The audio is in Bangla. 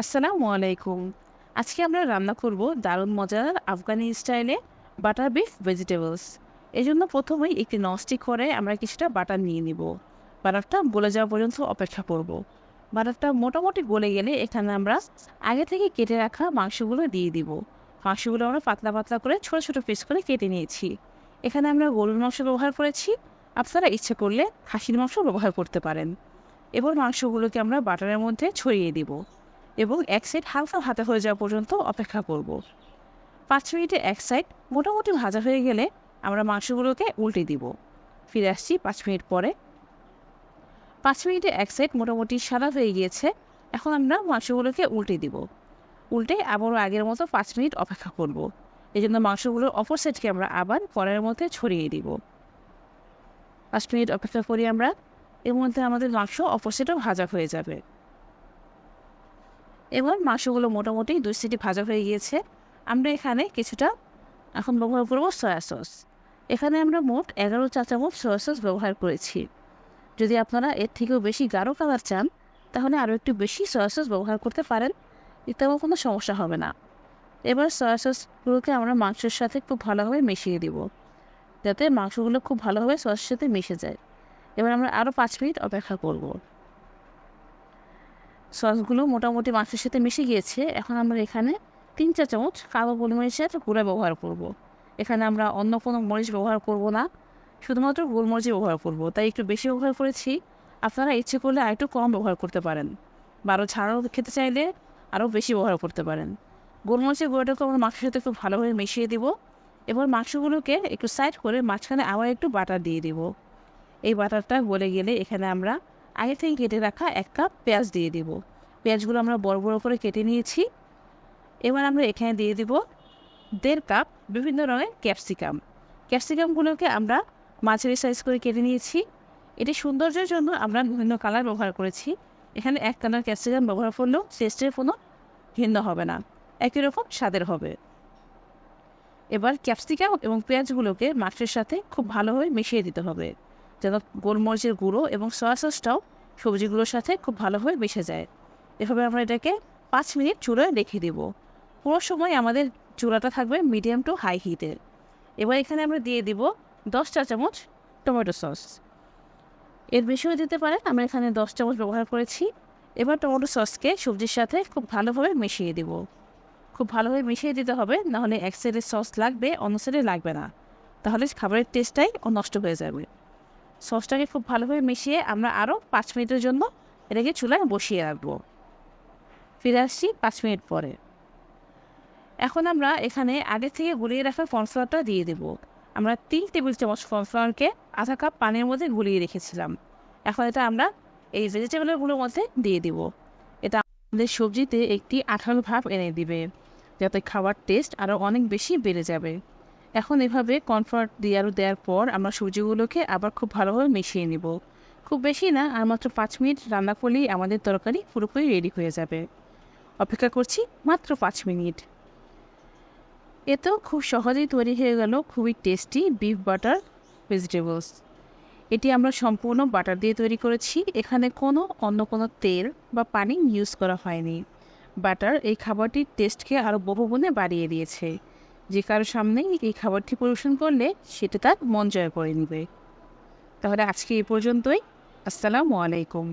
আসসালামু আলাইকুম। আজকে আমরা রান্না করব দারুণ মজার আফগানি স্টাইলে বাটার বিফ ভেজিটেবলস। এজন্য প্রথমেই একটি ননস্টিক কড়াইয়ে আমরা কিছুটা বাটার নিয়ে নিব। বাটারটা গলে যাওয়া পর্যন্ত অপেক্ষা করব। বাটারটা মোটামুটি গলে গেলে এখানে আমরা আগে থেকে কেটে রাখা মাংসগুলো দিয়ে দিব। মাংসগুলো আমরা পাতলা পাতলা করে ছোট ছোট পিস করে কেটে নিয়েছি। এখানে আমরা গরুর মাংস ব্যবহার করেছি। আপনারা ইচ্ছে করলে খাসির মাংস ব্যবহার করতে পারেন। এবার মাংসগুলোকে আমরা বাটারের মধ্যে ছড়িয়ে দিব এবং এক সাইড হালকা ভাজা হয়ে যাওয়া পর্যন্ত অপেক্ষা করব। 5 মিনিটে এক সাইড মোটামুটি ভাজা হয়ে গেলে আমরা মাংসগুলোকে উল্টে দিব। ফিরে আসছি 5 মিনিট পরে। 5 মিনিটে এক সাইড মোটামুটি সাদা হয়ে গিয়েছে। এখন আমরা মাংসগুলোকে উল্টে দিব। উল্টে আবারও আগের মতো 5 মিনিট অপেক্ষা করব। এই জন্য মাংসগুলোর অপর সাইডকে আমরা আবার কড়াইয়ের মধ্যে ছড়িয়ে দিব। 5 মিনিট অপেক্ষা করি আমরা। এর মধ্যে আমাদের মাংস অপর সাইডও ভাজা হয়ে যাবে। এবার মাংসগুলো মোটামুটি 2 সাইডে ভাজা হয়ে গিয়েছে। আমরা এখানে কিছুটা এখন ব্যবহার করব সয়া সস। এখানে আমরা মোট 11 চা চামচ সয়া সস ব্যবহার করেছি। যদি আপনারা এর থেকেও বেশি গাঢ় কালার চান তাহলে আরও একটু বেশি সয়া সস ব্যবহার করতে পারেন, এতে আমার কোনো সমস্যা হবে না। এবার সয়া সসগুলোকে আমরা মাংসের সাথে খুব ভালোভাবে মিশিয়ে দিব, যাতে মাংসগুলো খুব ভালোভাবে সসের সাথে মিশে যায়। এবার আমরা আরও 5 মিনিট অপেক্ষা করব। সসগুলো মোটামুটি মাংসের সাথে মিশে গিয়েছে। এখন আমরা এখানে 3 চা চামচ কালো গোলমরিচের গুঁড়া ব্যবহার করব। এখানে আমরা অন্য কোনো মরিচ ব্যবহার করব না, শুধুমাত্র গোলমরিচই ব্যবহার করব, তাই একটু বেশি ব্যবহার করেছি। আপনারা ইচ্ছে করলে আর একটু কম ব্যবহার করতে পারেন, বা আরও ঝাল খেতে চাইলে আরও বেশি ব্যবহার করতে পারেন। গোলমরিচের গুঁড়োটাকে আমরা মাংসের সাথে খুব ভালোভাবে মিশিয়ে দিব। এবার মাংসগুলোকে একটু সাইড করে মাঝখানে আবার একটু বাটার দিয়ে দিব। এই বাটারটা গলে গেলে এখানে আমরা আগে থেকে কেটে রাখা 1 কাপ পেঁয়াজ দিয়ে দিব। পেঁয়াজগুলো আমরা বড় বড় করে কেটে নিয়েছি। এবার আমরা এখানে দিয়ে দিব 1.5 কাপ বিভিন্ন রঙের ক্যাপসিকাম। ক্যাপসিকামগুলোকে আমরা মাঝারি সাইজ করে কেটে নিয়েছি। এটি সৌন্দর্যের জন্য আমরা বিভিন্ন কালার ব্যবহার করেছি। এখানে 1 কালার ক্যাপসিকাম ব্যবহার করলেও টেস্টের কোনো ভিন্ন হবে না, একই রকম স্বাদের হবে। এবার ক্যাপসিকাম এবং পেঁয়াজগুলোকে মাংসের সাথে খুব ভালোভাবে মিশিয়ে দিতে হবে, যেন গোলমরিচের গুঁড়ো এবং সয়া সসটাও সবজিগুলোর সাথে খুব ভালোভাবে মিশে যায়। এভাবে আমরা এটাকে 5 মিনিট চুলায় রেখে দেব। পুরো সময় আমাদের চুলাটা থাকবে মিডিয়াম টু হাই হিটে। এবার এখানে আমরা দিয়ে দিব 10 চা চামচ টমেটো সস। এর বেশিও দিতে পারেন, আমরা এখানে 10 চামচ ব্যবহার করেছি। এবার টমেটো সসকে সবজির সাথে খুব ভালোভাবে মিশিয়ে দেব। খুব ভালোভাবে মিশিয়ে দিতে হবে, নাহলে এক সাইডে সস লাগবে, অন্য সাইডে লাগবে না, তাহলে খাবারের টেস্টটাই নষ্ট হয়ে যাবে। সসটাকে খুব ভালোভাবে মিশিয়ে আমরা আরও 5 মিনিটের জন্য এটাকে চুলায় বসিয়ে রাখবো। ফিরে আসছি 5 মিনিট পরে। এখন আমরা এখানে আগে থেকে গুলিয়ে রাখা কর্নফ্লাওয়ারটা দিয়ে দেব। আমরা 3 টেবিল চামচ কর্নফ্লাওয়ারকে আধা কাপ পানির মধ্যে গুলিয়ে রেখেছিলাম। এখন এটা আমরা এই ভেজিটেবলগুলোর মধ্যে দিয়ে দিব। এটা আমাদের সবজিতে একটি আঠালো ভাব এনে দিবে, যাতে খাবার টেস্ট আরও অনেক বেশি বেড়ে যাবে। এখন এভাবে কর্নফ্লাওয়ার দেওয়ার পর আমরা সবজিগুলোকে আবার খুব ভালোভাবে মিশিয়ে নিব। খুব বেশি না, আর মাত্র 5 মিনিট রান্না করলেই আমাদের তরকারি পুরোপুরি রেডি হয়ে যাবে। অপেক্ষা করছি মাত্র 5 মিনিট। এতেও খুব সহজেই তৈরি হয়ে গেল খুবই টেস্টি বিফ বাটার ভেজিটেবলস। এটি আমরা সম্পূর্ণ বাটার দিয়ে তৈরি করেছি, এখানে অন্য কোনো তেল বা পানি ইউজ করা হয়নি। বাটার এই খাবারটির টেস্টকে আরও বহুগুণে বাড়িয়ে দিয়েছে। যে কারো সামনেই এই খাবারটি পরিবেশন করলে সেটা তার মন জয় করে নেবে। তাহলে আজকে এই পর্যন্তই। আসসালামু আলাইকুম।